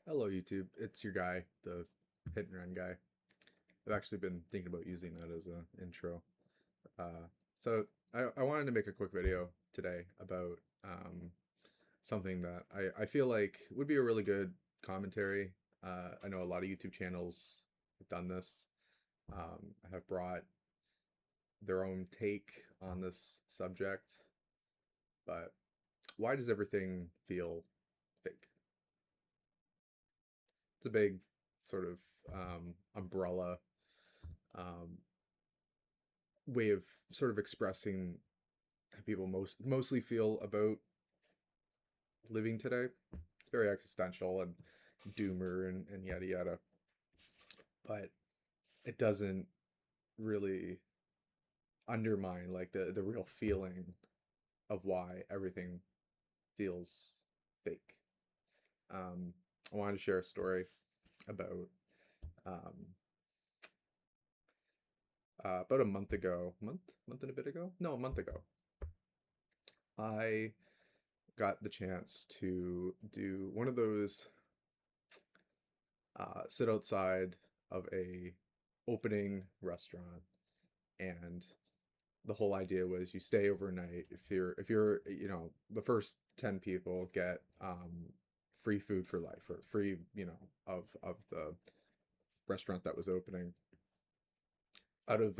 Hello, YouTube. It's your guy, the hit and run guy. I've actually been thinking about using that as an intro. So I wanted to make a quick video today about something that I feel like would be a really good commentary. I know a lot of YouTube channels have done this, have brought their own take on this subject, but why does everything feel fake? It's a big sort of umbrella um, way of sort of expressing how people mostly feel about living today. It's very existential and doomer and yada yada, but it doesn't really undermine like the real feeling of why everything feels fake. Um, I wanted to share a story about um, about a month ago, month and a bit ago, no, a month ago. I got the chance to do one of those sit outside of a opening restaurant, and the whole idea was you stay overnight. If you're the first 10 people get free food for life, or free, of the restaurant that was opening. Out of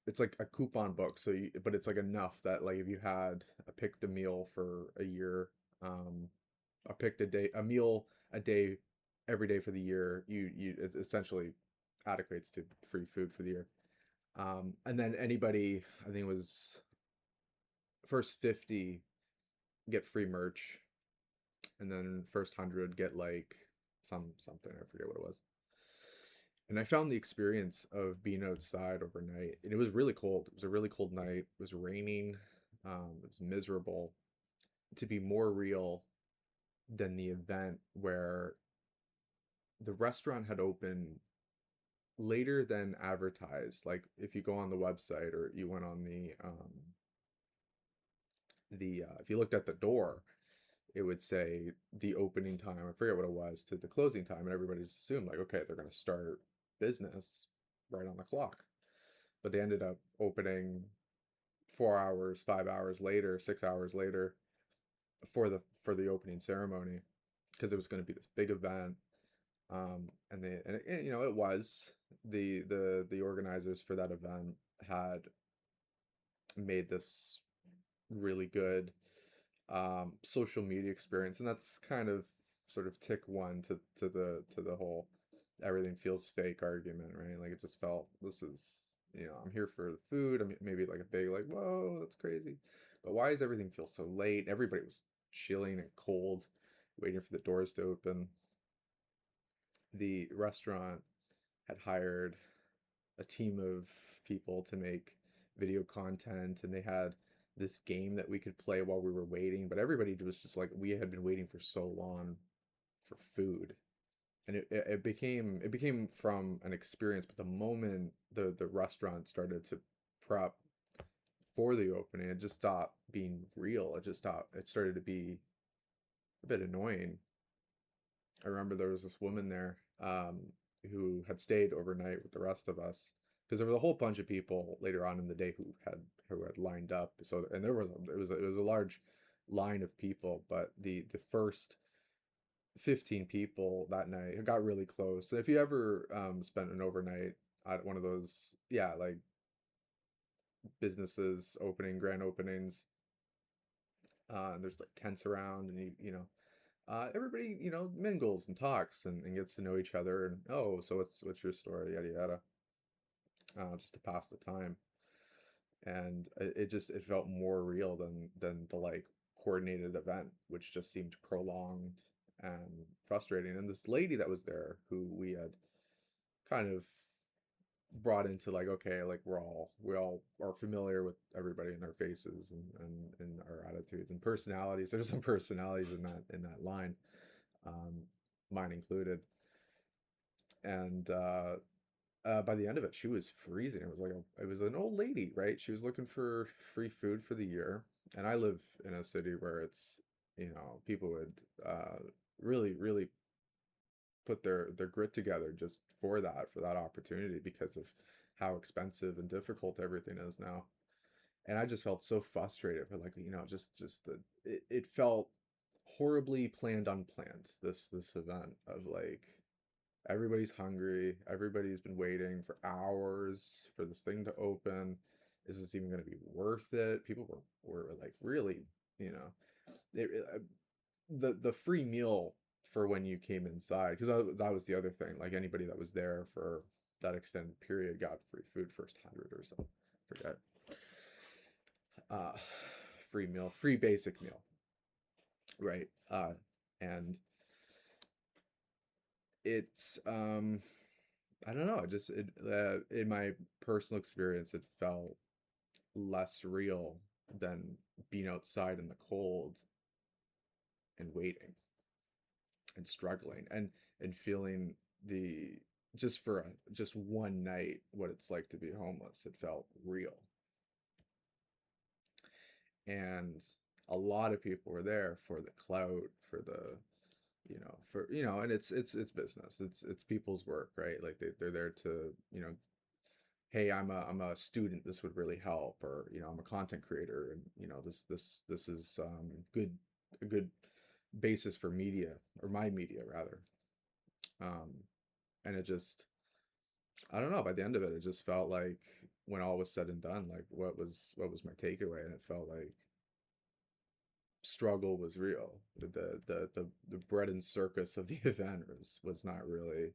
it's like a coupon book, but it's like enough that, like, if you had picked a meal for a year, um I picked a meal a day every day for the year, you it essentially adequates to free food for the year. And then anybody, I think it was first 50 get free merch, and then first 100 get like something, I forget what it was. And I found the experience of being outside overnight, and it was really cold. It was a really cold night. It was raining. It was miserable, to be more real than the event where the restaurant had opened later than advertised. Like, if you go on the website, or you went on the if you looked at the door, it would say the opening time. I forget what it was, to the closing time, and everybody just assumed, like, okay, they're going to start business right on the clock. But they ended up opening 4 hours, 5 hours later, 6 hours later, for the opening ceremony, because it was going to be this big event. And it was the organizers for that event had made this really good social media experience, and that's kind of sort of tick one to the whole everything feels fake argument, right? Like, it just felt, this is, I'm here for the food. I mean, maybe like a big, like, whoa, that's crazy, but why does everything feel so late? Everybody was chilling and cold, waiting for the doors to open. The restaurant had hired a team of people to make video content, and they had this game that we could play while we were waiting, but everybody was just like, we had been waiting for so long for food. And it became from an experience, but the moment the restaurant started to prep for the opening, it just stopped being real. It started to be a bit annoying. I remember there was this woman there, who had stayed overnight with the rest of us, because there was a whole bunch of people later on in the day who had lined up. So, and it was a large line of people, but the first 15 people that night got really close. So if you ever spent an overnight at one of those, yeah, like, businesses opening, grand openings, and there's like tents around, and everybody, mingles and talks, and gets to know each other, and, oh, so what's your story, yada yada, just to pass the time. And it felt more real than the, like, coordinated event, which just seemed prolonged and frustrating. And this lady that was there, who we had kind of brought into, like, okay, like, we all are familiar with everybody and their faces, and our attitudes and personalities. There's some personalities in that line, um, mine included. And by the end of it, she was freezing. It was an old lady, right? She was looking for free food for the year, and I live in a city where it's, People would really, really put their grit together just for that opportunity because of how expensive and difficult everything is now. And I just felt so frustrated with, like, just it felt horribly planned unplanned, this event of, like, everybody's hungry, everybody's been waiting for hours for this thing to open. Is this even going to be worth it? People were like, really, you know the free meal for when you came inside, because that was the other thing. Like, anybody that was there for that extended period got free food first 100 or so. Forget. uh Free meal, free basic meal, right? And it's I don't know, in my personal experience, it felt less real than being outside in the cold and waiting and struggling and feeling the just for just one night what it's like to be homeless. It felt real. And a lot of people were there for the clout, for the for and it's business. It's people's work, right? Like, they're there to, hey, I'm a student, this would really help. Or, I'm a content creator, and, this is good a good basis for media, or my media rather. um and it just, I don't know, by the end of it, it just felt like, when all was said and done, like, what was my takeaway? And it felt like struggle was real. The bread and circus of the event was not really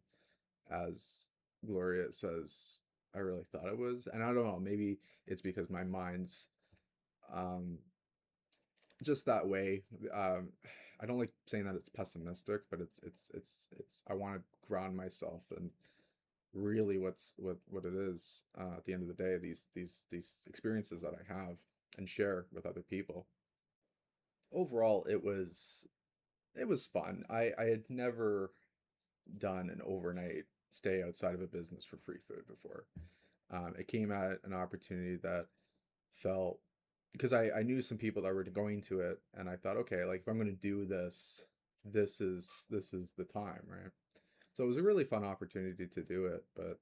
as glorious as I really thought it was. And I don't know, maybe it's because my mind's um just that way. I don't like saying that it's pessimistic, but it's I want to ground myself in really what it is, at the end of the day, these experiences that I have and share with other people. Overall, it was fun. I had never done an overnight stay outside of a business for free food before. It came at an opportunity that felt, because I knew some people that were going to it, and I thought, okay, like, if I'm going to do this, this is the time, right? So it was a really fun opportunity to do it. But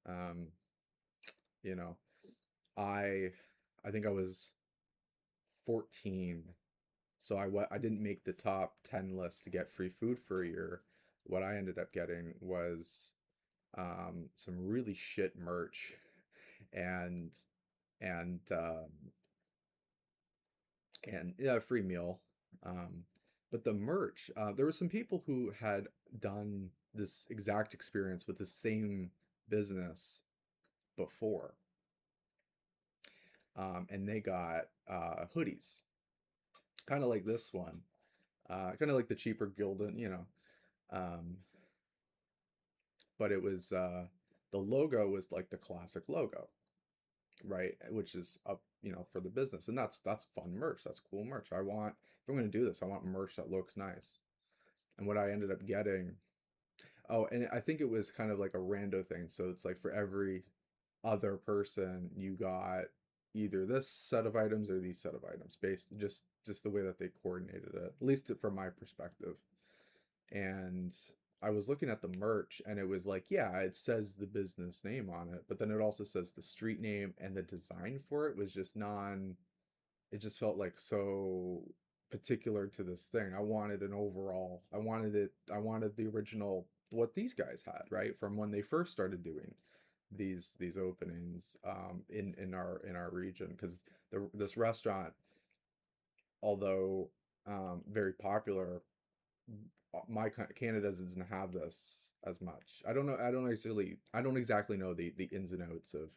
um, you know, I I think I was 14, so I didn't make the top 10 list to get free food for a year. What I ended up getting was some really shit merch, and and yeah, a free meal. Um, but the merch, there were some people who had done this exact experience with the same business before, and they got hoodies, kind of like this one, kind of like the cheaper Gildan, um, but it was the logo was like the classic logo, right? Which is up, for the business, and that's fun merch. That's cool merch. If I'm going to do this, I want merch that looks nice. And what I ended up getting, oh, and I think it was kind of like a rando thing. So it's like, for every other person, you got either this set of items or these set of items, based just the way that they coordinated it, at least from my perspective. And I was looking at the merch, and it was like, yeah, it says the business name on it, but then it also says the street name, and the design for it was just it just felt like so particular to this thing. I wanted an overall. I wanted the original, what these guys had, right? From when they first started doing these openings, in our region, because this restaurant, although very popular, my Canada doesn't have this as much. I don't exactly know the ins and outs of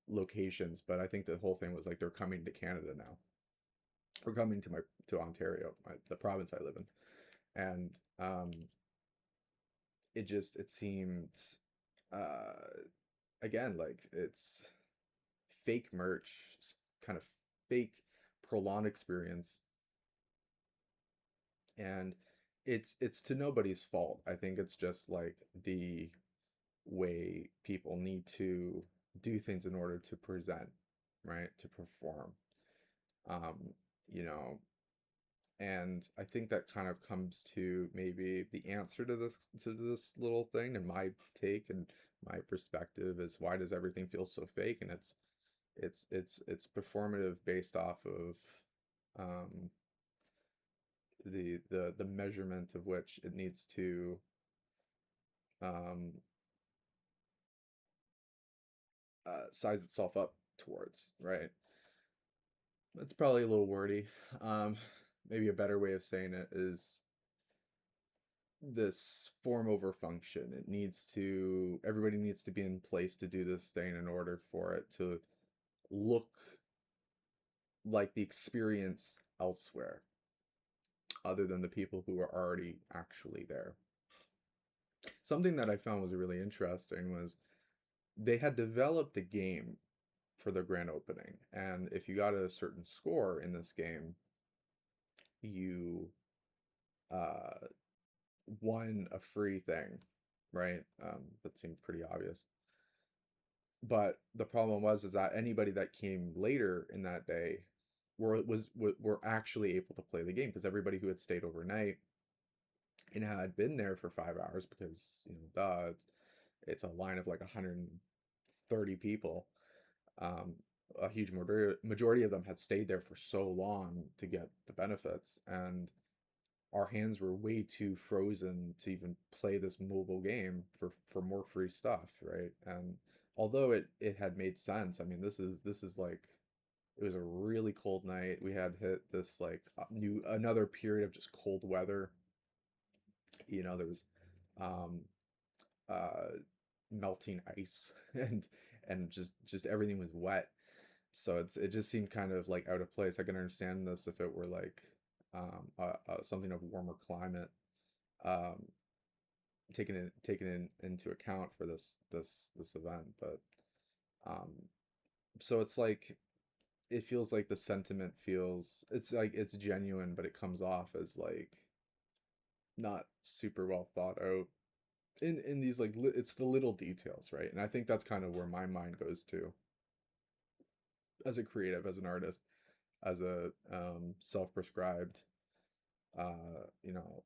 locations, but I think the whole thing was like, they're coming to Canada now. We're coming to Ontario, the province I live in. And it seemed, uh again, like, it's fake merch, kind of fake prolonged experience. And it's to nobody's fault. I think it's just like the way people need to do things in order to present, right? To perform. Um, you know, And I think that kind of comes to maybe the answer to this little thing, and my take and my perspective is, why does everything feel so fake? And it's performative based off of um, the measurement of which it needs to um, size itself up towards, right? It's probably a little wordy. Um, Maybe a better way of saying it is this form over function. It needs to, everybody needs to be in place to do this thing in order for it to look like the experience elsewhere, other than the people who are already actually there. Something that I found was really interesting was they had developed a game for their grand opening, and if you got a certain score in this game, you uh, won a free thing, right? That seemed pretty obvious. But the problem was is that anybody that came later in that day were actually able to play the game, because everybody who had stayed overnight and had been there for 5 hours, because it's a line of like 130 people. Um, a huge majority of them had stayed there for so long to get the benefits, and our hands were way too frozen to even play this mobile game for more free stuff, right? And although it had made sense, I mean, this is like, it was a really cold night. We had hit this like new another period of just cold weather. There was um uh melting ice and just everything was wet. So it just seemed kind of like out of place. I can understand this if it were like something of warmer climate, um, taken into account for this event. But um, so it's like, it feels like the sentiment feels, it's like it's genuine, but it comes off as like not super well thought out. In these like it's the little details, right? And I think that's kind of where my mind goes to as a creative, as an artist, as a self-prescribed you know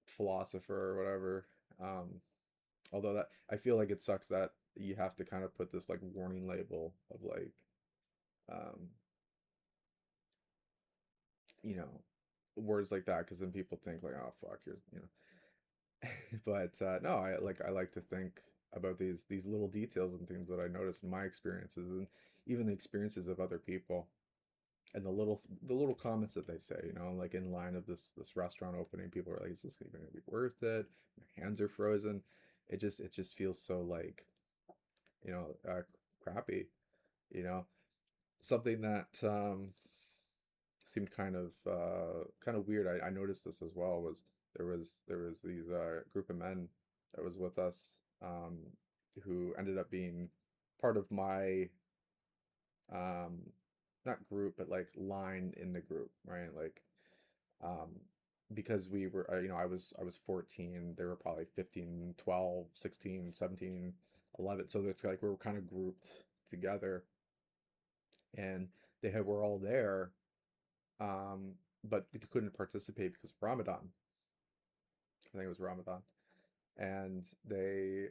philosopher or whatever. um Although that, I feel like it sucks that you have to kind of put this like warning label of like um you know words like that, because then people think like, oh fuck, but no, I like to think about these little details and things that I notice in my experiences, and even the experiences of other people, and the little comments that they say, like in line of this restaurant opening, people are like, is this even gonna be worth it? My hands are frozen. It just feels so like, crappy, you know something that seemed kind of weird. I noticed this as well. Was there was these group of men that was with us, um, who ended up being part of my um, not group, but like line in the group, right? Like, um, because we were, I was 14, they were probably 15, 12, 16, 17, 11. So it's like we were kind of grouped together, and were all there, but we couldn't participate because of Ramadan. I think it was Ramadan, and they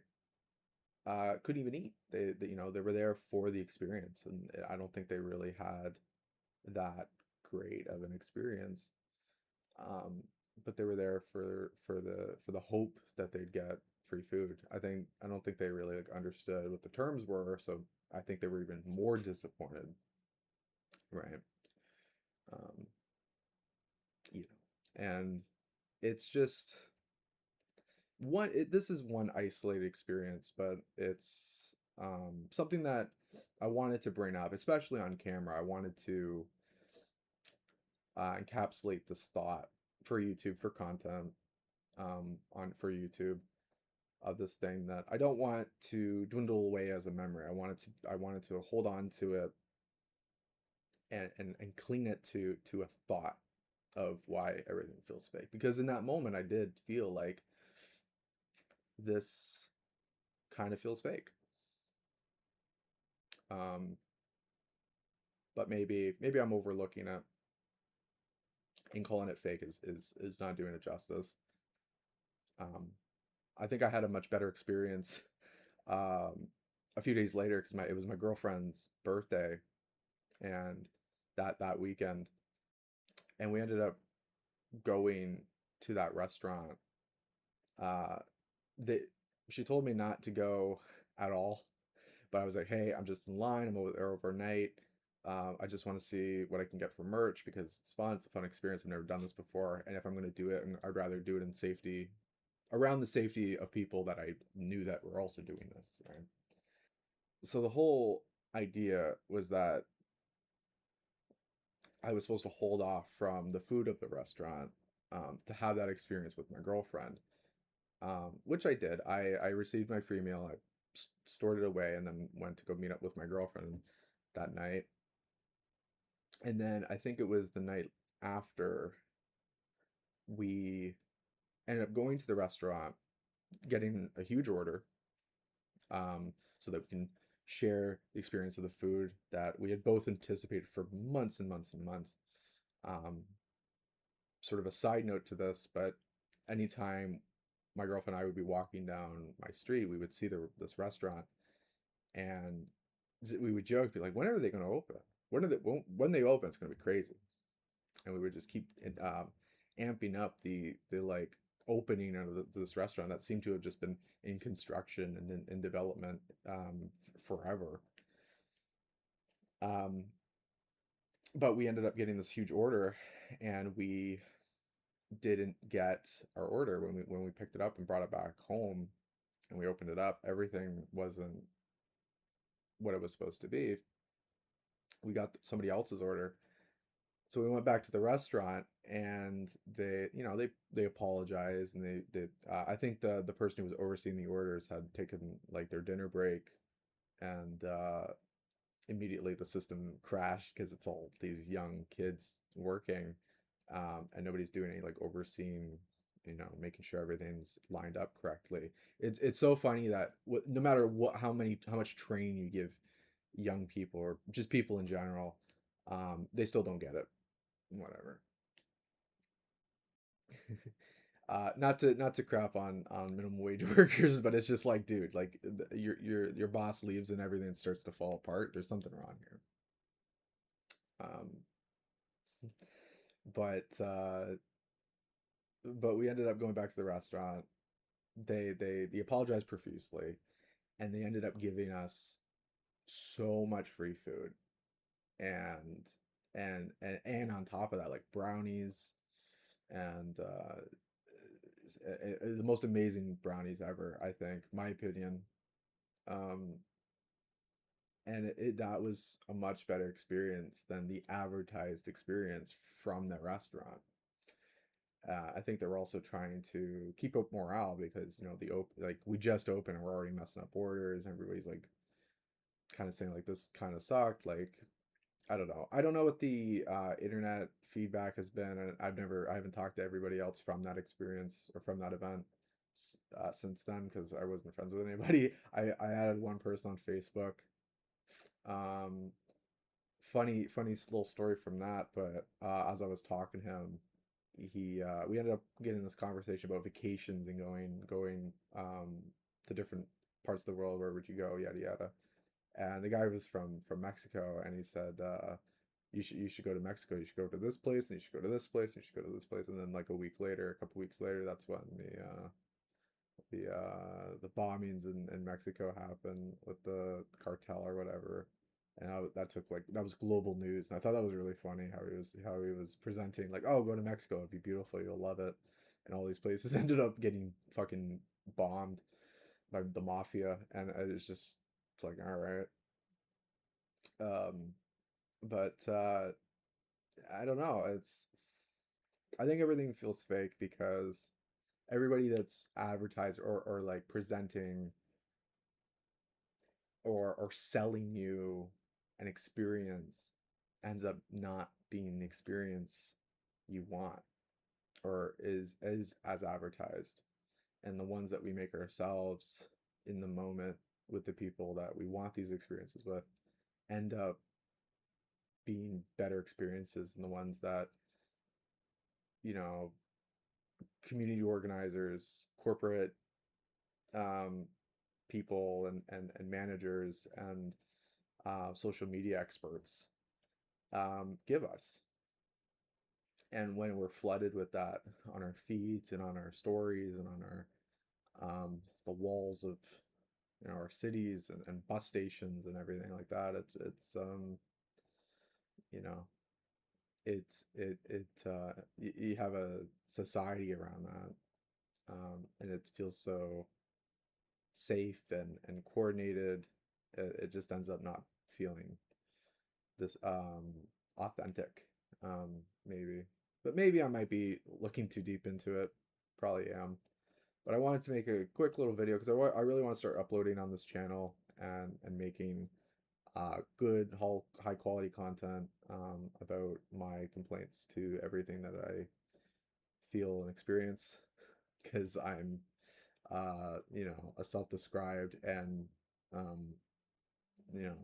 couldn't even eat. They were there for the experience, and I don't think they really had that great of an experience. Um, but they were there for the hope that they'd get free food. I don't think they really like understood what the terms were, so I think they were even more disappointed, right? Um, you and it's just this is one isolated experience, but it's something that I wanted to bring up, especially on camera. I wanted to encapsulate this thought for YouTube, for content, on for YouTube, of this thing that I don't want to dwindle away as a memory. I wanted to hold on to it, and clean it to a thought of why everything feels fake. Because in that moment, I did feel like this kind of feels fake. Um, but maybe I'm overlooking it. and calling it fake is not doing it justice. Um, I think I had a much better experience um, a few days later because my it was my girlfriend's birthday, and that weekend, and we ended up going to that restaurant. Uh, that she told me not to go at all, but I was like, hey, I'm just in line. I'm over there overnight. I just want to see what I can get for merch because it's fun. It's a fun experience. I've never done this before, and if I'm going to do it, I'd rather do it in safety, around the safety of people that I knew that were also doing this, right? So the whole idea was that I was supposed to hold off from the food of the restaurant to have that experience with my girlfriend, which I did. I received my free meal, I stored it away, and then went to go meet up with my girlfriend that night. And then I think it was the night after we ended up going to the restaurant, getting a huge order, so that we can share the experience of the food that we had both anticipated for months and months and months. Um, Sort of a side note to this, but anytime my girlfriend and I would be walking down my street, we would see this restaurant, and we would joke, be like, "When are they going to open? When they open? It's going to be crazy." And we would just keep amping up the like opening of this restaurant that seemed to have just been in construction and in development forever. Um, but we ended up getting this huge order, and we didn't get our order when we picked it up and brought it back home, and we opened it up. Everything wasn't what it was supposed to be. We got somebody else's order. So we went back to the restaurant, and they apologized, and I think the person who was overseeing the orders had taken like their dinner break, and immediately the system crashed because it's all these young kids working, and nobody's doing any like overseeing, making sure everything's lined up correctly. It's so funny that no matter how much training you give young people or just people in general, they still don't get it. Whatever. Not to crap on minimum wage workers, but it's just like, dude, like your boss leaves and everything starts to fall apart. There's something wrong here. Um, but uh, but we ended up going back to the restaurant. They apologized profusely, and they ended up giving us so much free food, and and on top of that, like brownies, and the most amazing brownies ever, I think, my opinion. Um, and that was a much better experience than the advertised experience from the restaurant. I think they're also trying to keep up morale because like we just opened and we're already messing up orders. Everybody's like kind of saying like this kind of sucked. Like I don't know. I don't know what the internet feedback has been, and I haven't talked to everybody else from that experience or from that event since then because I wasn't friends with anybody. I added one person on Facebook. Um, funny little story from that, but as I was talking to him, he we ended up getting this conversation about vacations and going to different parts of the world. Where would you go? Yada yada. And the guy was from Mexico, and he said, you should go to Mexico. You should go to this place, and you should go to this place, and you should go to this place." And then like a week later, a couple weeks later, that's when the bombings in Mexico happened with the cartel or whatever. And that took like that was global news, and I thought that was really funny how he was presenting like, "Oh, go to Mexico, it'd be beautiful, you'll love it," and all these places ended up getting fucking bombed by the mafia, and it's like, all right. Um, but I don't know. I think everything feels fake because everybody that's advertised or like presenting or selling you an experience ends up not being the experience you want or is as advertised. And the ones that we make ourselves in the moment with the people that we want these experiences with end up being better experiences than the ones that you know, community organizers, corporate um, people, and managers and social media experts give us. And when we're flooded with that on our feeds and on our stories and on our the walls of our cities and bus stations and everything like that, it's you know you have a society around that, and it feels so safe and coordinated. It just ends up not feeling this authentic, maybe. But maybe I might be looking too deep into it. Probably am. But I wanted to make a quick little video because I really want to start uploading on this channel and making good high quality content about my complaints to everything that I feel and experience, because I'm a self-described and um, you know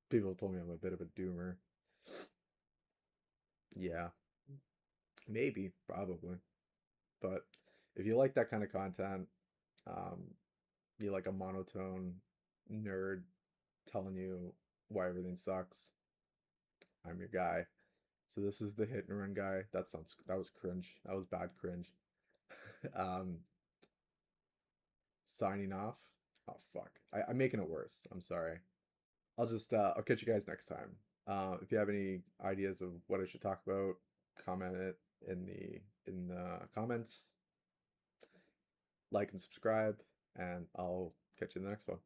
people told me I'm a bit of a doomer. Yeah, maybe, probably. But if you like that kind of content, um, you like a monotone nerd telling you why everything sucks, I'm your guy. So this is the hit and run guy. That was cringe. That was bad cringe. um, Signing off. Oh fuck. I'm making it worse. I'm sorry. I'll catch you guys next time. If you have any ideas of what I should talk about, comment it in the comments, like and subscribe, and I'll catch you in the next one.